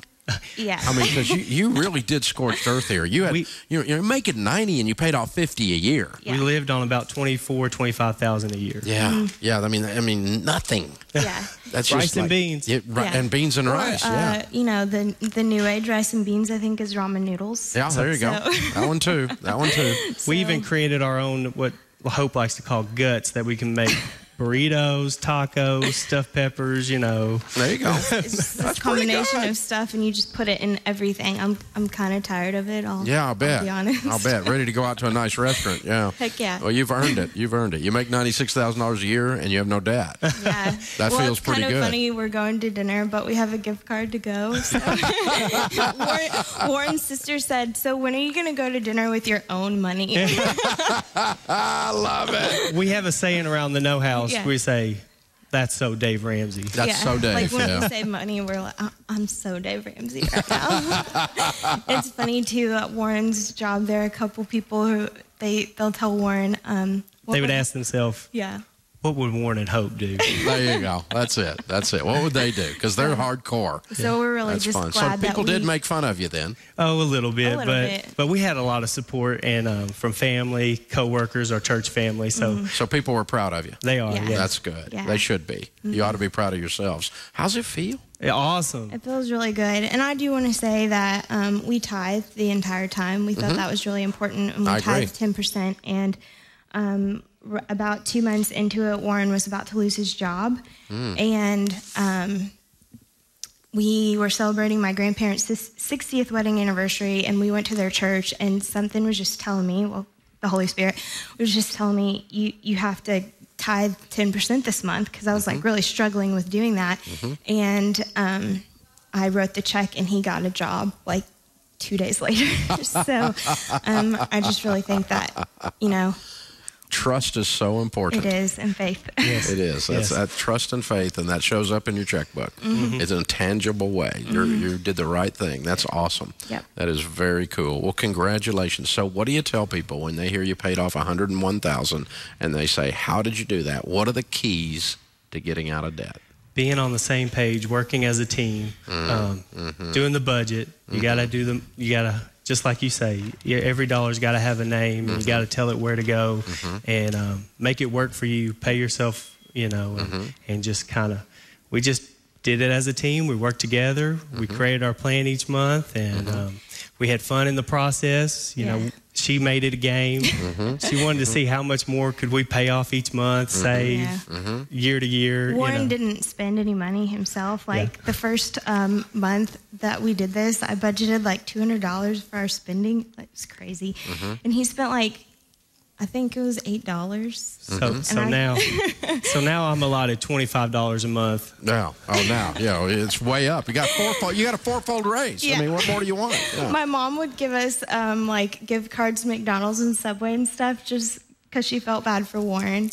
Yeah. I mean, because you really did scorched earth here. You had you're making 90 and you paid off 50 a year. We lived on about $25,000 a year. Yeah, yeah. I mean, nothing. Yeah. That's rice just and like, beans. Yeah. And beans and rice. Yeah. You know, the new age rice and beans, I think, is ramen noodles. Yeah. There you go. That one too. That one too. We even created our own what Hope likes to call guts that we can make. Burritos, tacos, stuffed peppers, you know. There you go. It's just this combination of stuff, and you just put it in everything. I'm kind of tired of it. I'll bet. I'll be honest. I'll bet. Ready to go out to a nice restaurant. Yeah. Heck yeah. Well, you've earned it. You've earned it. You make $96,000 a year, and you have no debt. Yeah. That feels pretty good. It's kind of funny. We're going to dinner, but we have a gift card to go. So. Warren's sister said, "So when are you going to go to dinner with your own money?" I love it. We have a saying around the No House. Yeah. We say, "That's so Dave Ramsey." That's so Dave. Like when we say money, we're like, "I'm so Dave Ramsey right now." It's funny too. At Warren's job, there are a couple people who they'll tell Warren, they would ask themselves, Yeah. what would Warren and Hope do? There you go. That's it. What would they do? Because they're hardcore. So we're really That's just fun. glad So people that did we- make fun of you then. Oh, a little bit, bit. but we had a lot of support and from family, coworkers, our church family. So So people were proud of you. They are. Yeah. Yes. That's good. Yeah. They should be. You ought to be proud of yourselves. How's it feel? Yeah, awesome. It feels really good. And I do want to say that we tithed the entire time. We thought that was really important. And we I agree. tithed 10%. And about 2 months into it, Warren was about to lose his job. And we were celebrating my grandparents' 60th wedding anniversary. And we went to their church. And something was just telling me, well, the Holy Spirit was just telling me, you have to tithe 10% this month, because I was like really struggling with doing that. And I wrote the check and he got a job like 2 days later. So I just really think that, Trust is so important. it is, and faith. Yes. It is. That's that trust and faith, and that shows up in your checkbook. It's in a tangible way. You did the right thing. That's awesome. Yep. That is very cool. Well, congratulations. So, what do you tell people when they hear you paid off $101,000 and they say, "How did you do that?" What are the keys to getting out of debt? Being on the same page, working as a team, doing the budget. You gotta do them. You gotta, just like you say, every dollar's got to have a name. And you got to tell it where to go, and make it work for you. Pay yourself, and just kind of. We just did it as a team. We worked together. We created our plan each month, and we had fun in the process. You know, she made it a game. She wanted to see how much more could we pay off each month, save year to year. Warren didn't spend any money himself. Like the first month that we did this, I budgeted like $200 for our spending. It was crazy. And he spent like, I think it was $8. So now I'm allotted $25 a month. Now, it's way up. You got a fourfold raise. Yeah. I mean, what more do you want? Yeah. My mom would give us like gift cards to McDonald's and Subway and stuff just because she felt bad for Warren.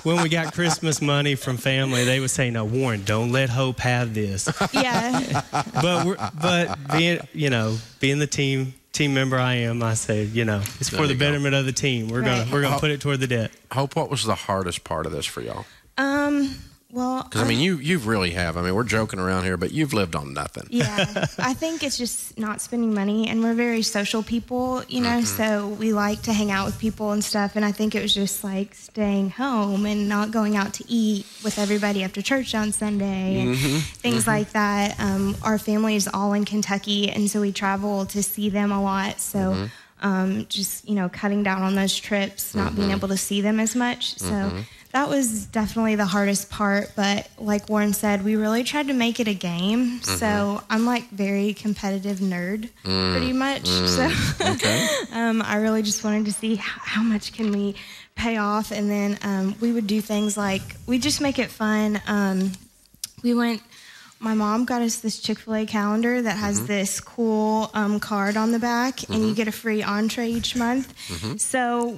When we got Christmas money from family, they would say, "No, Warren, don't let Hope have this." Yeah. But being the team member I am, I say, it's for the betterment of the team. We're gonna put it toward the debt. Hope, what was the hardest part of this for y'all? Well, Because, I mean, you really have. I mean, we're joking around here, but you've lived on nothing. Yeah, I think it's just not spending money, and we're very social people, so we like to hang out with people and stuff, and I think it was just like staying home and not going out to eat with everybody after church on Sunday and things like that. Our family is all in Kentucky, and so we travel to see them a lot, so just, cutting down on those trips, not being able to see them as much, so... That was definitely the hardest part, but like Warren said, we really tried to make it a game. So I'm like very competitive nerd, pretty much. So I really just wanted to see how much can we pay off, and then we would do things like we just make it fun. My mom got us this Chick-fil-A calendar that has this cool card on the back, and you get a free entree each month. So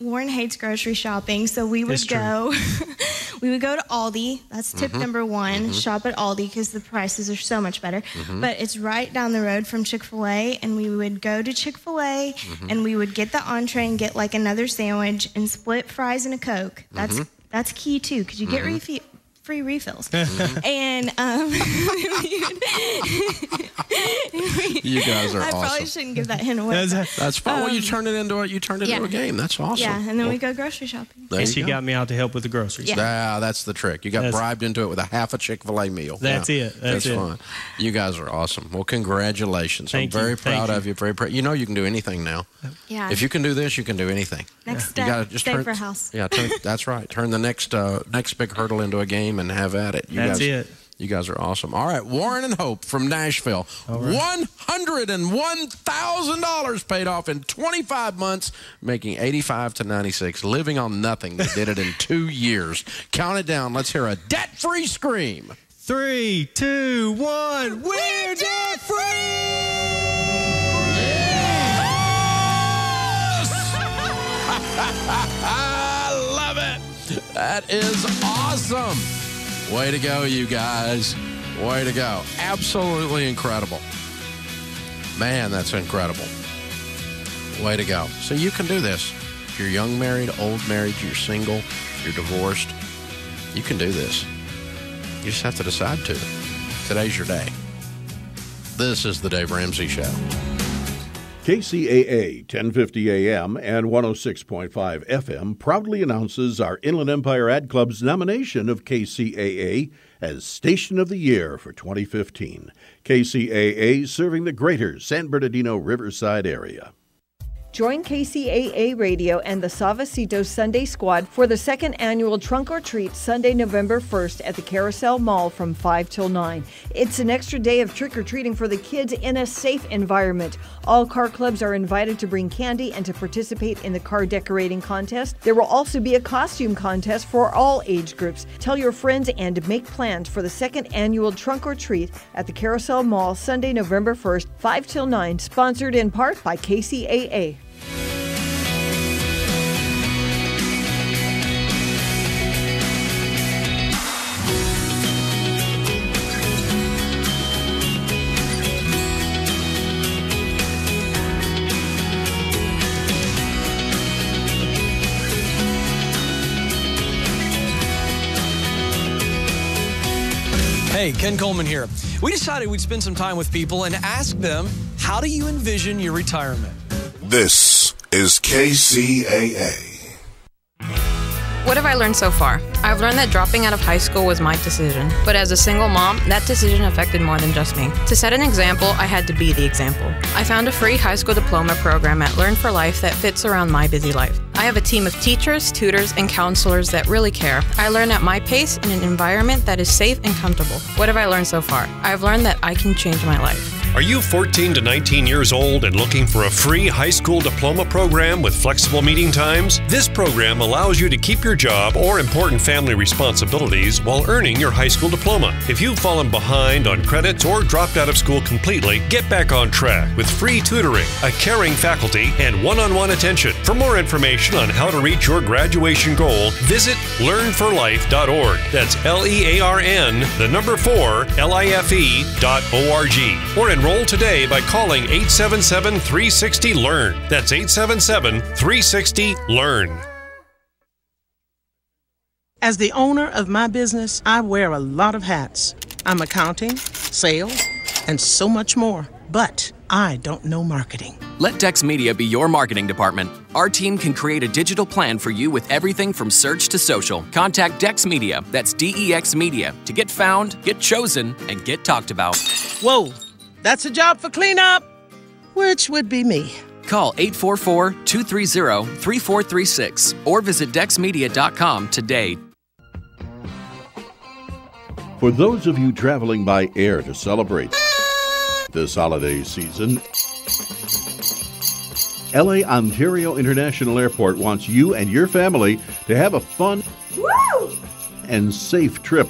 Warren hates grocery shopping, so we would go to Aldi. That's tip number one, shop at Aldi because the prices are so much better. But it's right down the road from Chick-fil-A, and we would go to Chick-fil-A, and we would get the entree and get like another sandwich and split fries and a Coke. That's key too, because you get free refills. And you guys are I awesome. probably shouldn't give that hint away. That's fine. Well, you turned it into a game. That's awesome. Yeah, and then we go grocery shopping. And she got me out to help with the groceries. Yeah. That's the trick. You got bribed into it with a half a Chick-fil-A meal. That's it. That's it. fun. You guys are awesome. Well, congratulations. I'm Thank you. very Thank proud you. of you. Very proud. You know you can do anything now. Yeah. If you can do this, you can do anything. Next You step, gotta just save for a house. Yeah, that's right. Turn the next big hurdle into a game and have at it. That's it. You guys are awesome. All right, Warren and Hope from Nashville. $101,000 paid off in 25 months, making 85 to 96, living on nothing. They did it in 2 years. Count it down. Let's hear a debt-free scream. 3, 2, 1. We're debt free! I love it. That is awesome. Way to go, you guys. Way to go. Absolutely incredible. Man, that's incredible. Way to go. So you can do this. If you're young married, old married, you're single, you're divorced, you can do this. You just have to decide to. Today's your day. This is the Dave Ramsey Show. KCAA 1050 AM and 106.5 FM proudly announces our Inland Empire Ad Club's nomination of KCAA as Station of the Year for 2015. KCAA serving the greater San Bernardino Riverside area. Join KCAA Radio and the Savacito Sunday Squad for the second annual Trunk or Treat Sunday, November 1st at the Carousel Mall from 5 till 9. It's an extra day of trick-or-treating for the kids in a safe environment. All car clubs are invited to bring candy and to participate in the car decorating contest. There will also be a costume contest for all age groups. Tell your friends and make plans for the second annual Trunk or Treat at the Carousel Mall Sunday, November 1st, 5 till 9, sponsored in part by KCAA. Hey, Ken Coleman here. We decided we'd spend some time with people and ask them, how do you envision your retirement? This is KCAA. What have I learned so far? I've learned that dropping out of high school was my decision, but as a single mom, that decision affected more than just me. To set an example, I had to be the example. I found a free high school diploma program at Learn for Life that fits around my busy life. I have a team of teachers, tutors, and counselors that really care. I learn at my pace in an environment that is safe and comfortable. What have I learned so far? I've learned that I can change my life. Are you 14 to 19 years old and looking for a free high school diploma program with flexible meeting times? This program allows you to keep your job or important family responsibilities while earning your high school diploma. If you've fallen behind on credits or dropped out of school completely, get back on track with free tutoring, a caring faculty, and one-on-one attention. For more information on how to reach your graduation goal, visit learnforlife.org. That's LEARN, the number 4, LIFE.org. Or enroll today by calling 877-360-LEARN. That's 877-360-LEARN. As the owner of my business, I wear a lot of hats. I'm accounting, sales, and so much more. But I don't know marketing. Let Dex Media be your marketing department. Our team can create a digital plan for you with everything from search to social. Contact Dex Media, that's DEX Media, to get found, get chosen, and get talked about. Whoa, that's a job for cleanup, which would be me. Call 844-230-3436 or visit dexmedia.com today. For those of you traveling by air to celebrate this holiday season, LA Ontario International Airport wants you and your family to have a fun and safe trip.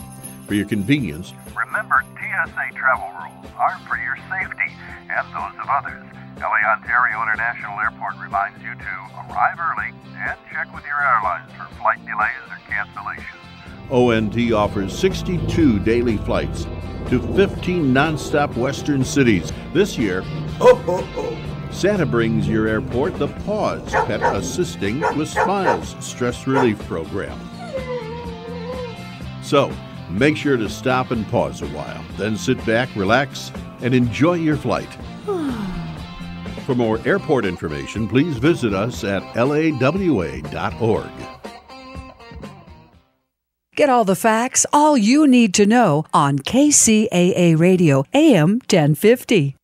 For your convenience, remember TSA travel rules are for your safety and those of others. LA Ontario International Airport reminds you to arrive early and check with your airlines for flight delays or cancellations. ONT offers 62 daily flights to 15 nonstop western cities. This year, Santa brings your airport the Paws Pet Assisting with Smiles stress relief program. So, make sure to stop and pause a while, then sit back, relax, and enjoy your flight. For more airport information, please visit us at lawa.org. Get all the facts, all you need to know on KCAA Radio, AM 1050.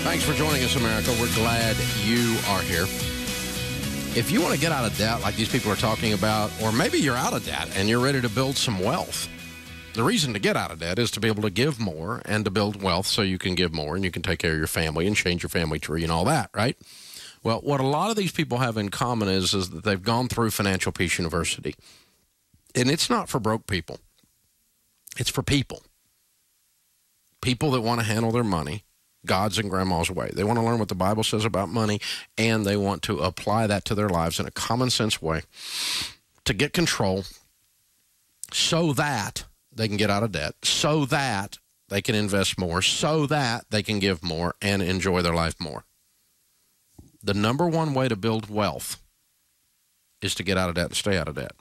Thanks for joining us, America. We're glad you are here. If you want to get out of debt like these people are talking about, or maybe you're out of debt and you're ready to build some wealth, the reason to get out of debt is to be able to give more and to build wealth so you can give more and you can take care of your family and change your family tree and all that, right? Well, what a lot of these people have in common is that they've gone through Financial Peace University. And it's not for broke people. It's for people. People that want to handle their money, God's and Grandma's way. They want to learn what the Bible says about money, and they want to apply that to their lives in a common sense way to get control so that they can get out of debt, so that they can invest more, so that they can give more and enjoy their life more. The number one way to build wealth is to get out of debt and stay out of debt.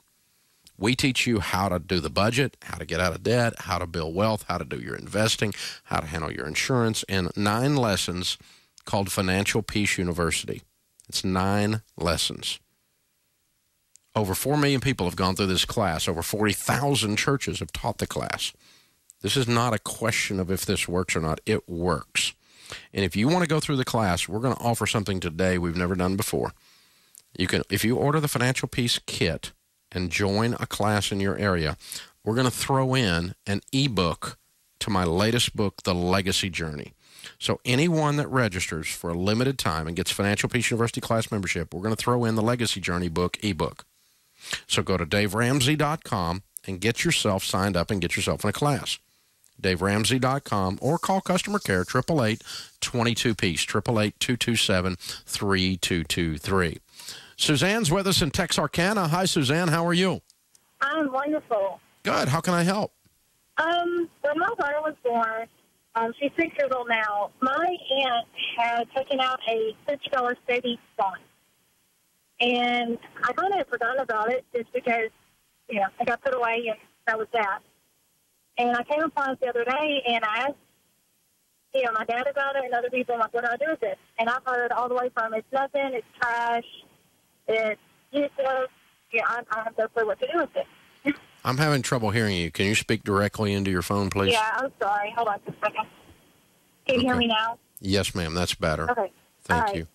We teach you how to do the budget, how to get out of debt, how to build wealth, how to do your investing, how to handle your insurance in 9 lessons called Financial Peace University. It's 9 lessons. Over 4 million people have gone through this class. Over 40,000 churches have taught the class. This is not a question of if this works or not. It works. And if you want to go through the class, we're going to offer something today we've never done before. You can, if you order the Financial Peace Kit and join a class in your area, we're going to throw in an ebook to my latest book, The Legacy Journey. So anyone that registers for a limited time and gets Financial Peace University class membership, we're going to throw in the Legacy Journey book, ebook. So go to DaveRamsey.com and get yourself signed up and get yourself in a class. DaveRamsey.com, or call customer care, 888-22-PEACE, 888-227-3223. Suzanne's with us in Texarkana. Hi, Suzanne. How are you? I'm wonderful. Good. How can I help? When my daughter was born, she's 6 years old now, my aunt had taken out a $50 savings bond. And I kind of had forgotten about it just because, you know, it got put away and that was that. And I came upon it the other day and I asked, you know, my dad about it and other people, I'm like, what do I do with it? And I've heard all the way from it's nothing, it's trash, it's useless. Yeah, I have no clue what to do with it. I'm having trouble hearing you. Can you speak directly into your phone, please? Yeah, I'm sorry. Hold on just a second. Can you hear me now? Yes, ma'am. That's better. Okay. Thank you.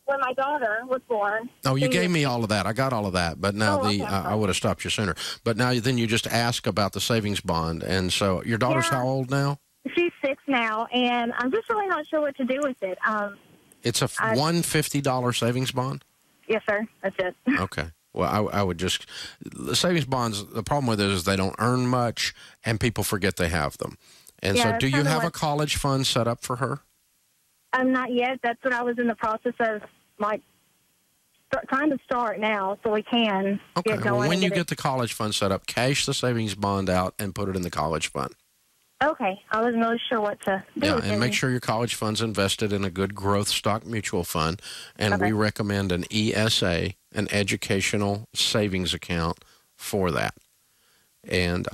When my daughter was born... Oh, you gave me all of that. I got all of that. But now I would have stopped you sooner. But now then you just ask about the savings bond. And so your daughter's how old now? She's 6 now, and I'm just really not sure what to do with it. It's a $150 savings bond? Yes, sir. That's it. Okay. Well, I would just... The savings bonds, the problem with it is they don't earn much, and people forget they have them. And so do you have a college fund set up for her? Not yet. That's what I was in the process of, trying to start now so we can get going. Well, when you get the college fund set up, cash the savings bond out and put it in the college fund. Okay. I wasn't really sure what to do. Yeah, and make sure your college fund's invested in a good growth stock mutual fund. And we recommend an ESA, an educational savings account for that. And,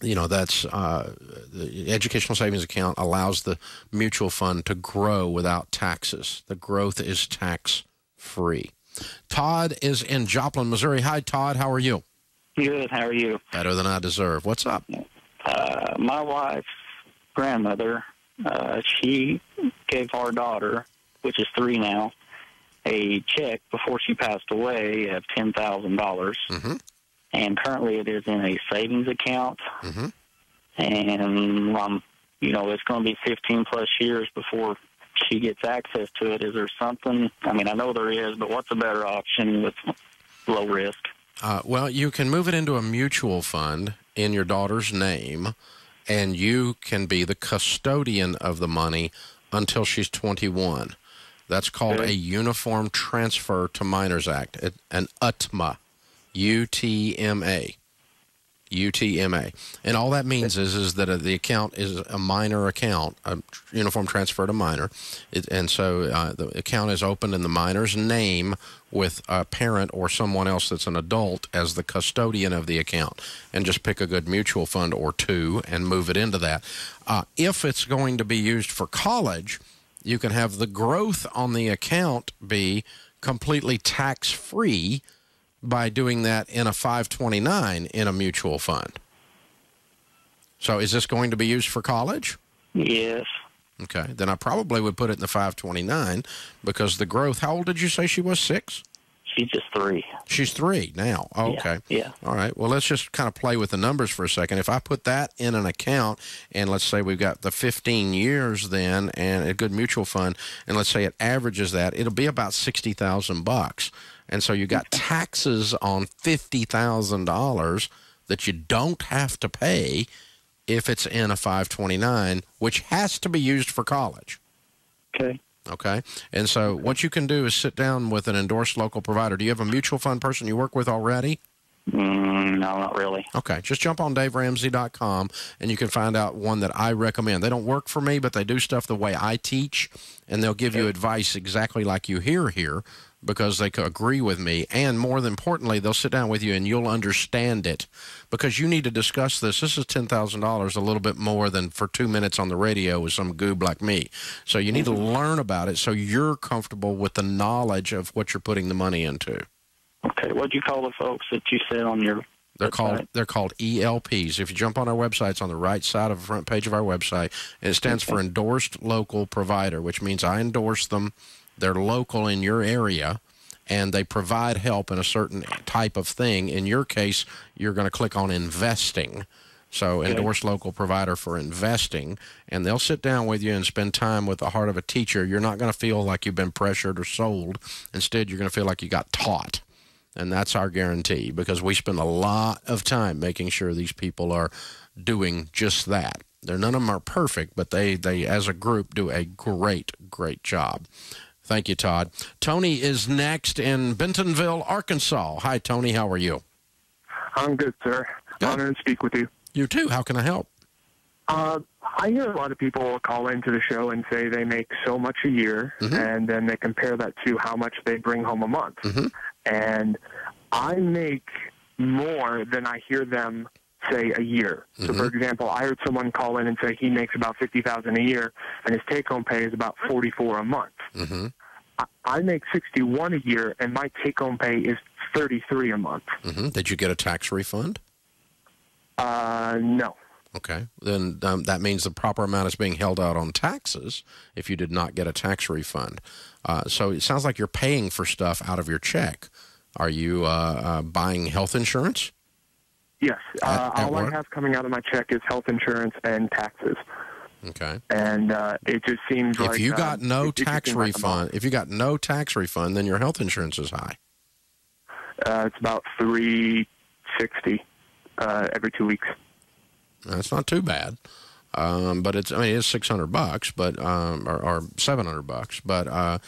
you know, that's the educational savings account allows the mutual fund to grow without taxes. The growth is tax-free. Todd is in Joplin, Missouri. Hi, Todd. How are you? Good. How are you? Better than I deserve. What's up? My wife's grandmother, she gave our daughter, which is 3 now, a check before she passed away of $10,000. Mm-hmm. And currently it is in a savings account. Mm-hmm. And, you know, it's going to be 15-plus years before she gets access to it. Is there something? I mean, I know there is, but what's a better option with low risk? Well, you can move it into a mutual fund in your daughter's name, and you can be the custodian of the money until she's 21. That's called a Uniform Transfer to Minors Act, an UTMA, UTMA. UTMA. And all that means is that the account is a minor account, a uniform transfer to minor. And so the account is opened in the minor's name with a parent or someone else that's an adult as the custodian of the account. And just pick a good mutual fund or two and move it into that. If it's going to be used for college, you can have the growth on the account be completely tax-free by doing that in a 529 in a mutual fund. So is this going to be used for college? Yes. Okay. Then I probably would put it in the 529 because the growth, how old did you say she was? 6? She's just 3. She's 3 now. Oh, okay. Yeah. All right. Well, let's just kind of play with the numbers for a second. If I put that in an account, and let's say we've got the 15 years then, and a good mutual fund, and let's say it averages that, it'll be about $60,000. And so you got taxes on $50,000 that you don't have to pay if it's in a 529, which has to be used for college. Okay. Okay. And so what you can do is sit down with an endorsed local provider. Do you have a mutual fund person you work with already? No, not really. Okay. Just jump on DaveRamsey.com and you can find out one that I recommend. They don't work for me, but they do stuff the way I teach, and they'll give you advice exactly like you hear here because they agree with me. And more than importantly, they'll sit down with you and you'll understand it because you need to discuss this. This is $10,000, a little bit more than for 2 minutes on the radio with some goob like me. So you need to learn about it so you're comfortable with the knowledge of what you're putting the money into. Okay, what do you call the folks that you said on your website? They're called ELPs. If you jump on our website, it's on the right side of the front page of our website, and it stands for Endorsed Local Provider, which means I endorse them. They're local in your area, and they provide help in a certain type of thing. In your case, you're going to click on investing. So endorsed local provider for investing, and they'll sit down with you and spend time with the heart of a teacher. You're not going to feel like you've been pressured or sold. Instead, you're going to feel like you got taught. And that's our guarantee because we spend a lot of time making sure these people are doing just that. None of them are perfect, but they as a group, do a great, great job. Thank you, Todd. Tony is next in Bentonville, Arkansas. Hi, Tony. How are you? I'm good, sir. Good. Honored to speak with you. You too. How can I help? I hear a lot of people call into the show and say they make so much a year, and then they compare that to how much they bring home a month. And I make more than I hear them say a year. So, for example, I heard someone call in and say he makes about $50,000 a year, and his take-home pay is about $44 a month. I make $61 a year, and my take-home pay is $33 a month. Did you get a tax refund? No. Okay. Then that means the proper amount is being held out on taxes if you did not get a tax refund. So it sounds like you're paying for stuff out of your check. Are you buying health insurance? Yes. At all I work? have coming out of my check is health insurance and taxes. Okay. And it just seems like if you got no tax seems like a refund, if you got no tax refund, then your health insurance is high. It's about $360 every 2 weeks. That's not too bad, but it's $600, but or $700, but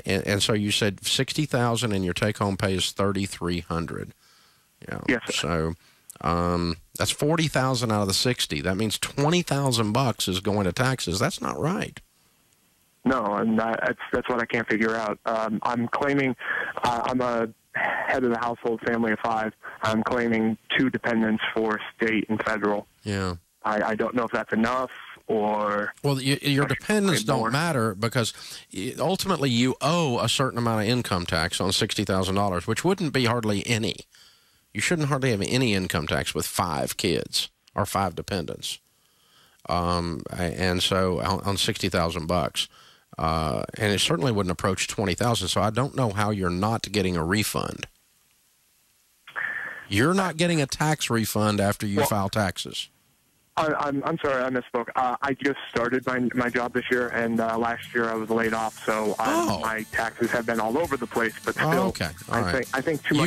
and so you said $60,000 and your take-home pay is $3,300. Yeah. Yes, sir. So that's $40,000 out of the $60,000. That means $20,000 is going to taxes. That's not right. No, and that's what I can't figure out. I'm claiming I'm a head of the household, family of 5. I'm claiming 2 dependents for state and federal. Yeah. I don't know if that's enough or... Well, your dependents don't matter because ultimately you owe a certain amount of income tax on $60,000, which wouldn't be hardly any. You shouldn't hardly have any income tax with 5 kids or 5 dependents. And so on $60,000. And it certainly wouldn't approach $20,000, so I don't know how you're not getting a refund. You're not getting a tax refund after you file taxes. I'm sorry, I misspoke. I just started my job this year, and last year I was laid off, so my taxes have been all over the place. But still, okay, all right. I think too much.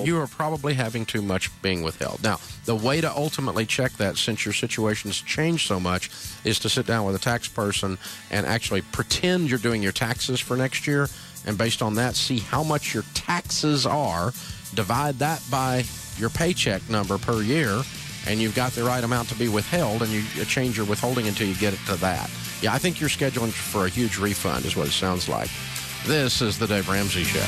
You are probably having too much being withheld. Now, the way to ultimately check that, since your situation's changed so much, is to sit down with a tax person and actually pretend you're doing your taxes for next year, and based on that, see how much your taxes are, divide that by your paycheck number per year, and you've got the right amount to be withheld, and you change your withholding until you get it to that. Yeah, I think you're scheduling for a huge refund is what it sounds like. This is the Dave Ramsey Show.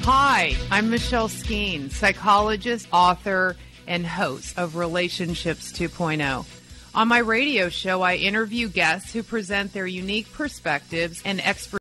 Hi, I'm Michelle Skeen, psychologist, author, and host of Relationships 2.0. On my radio show, I interview guests who present their unique perspectives and expertise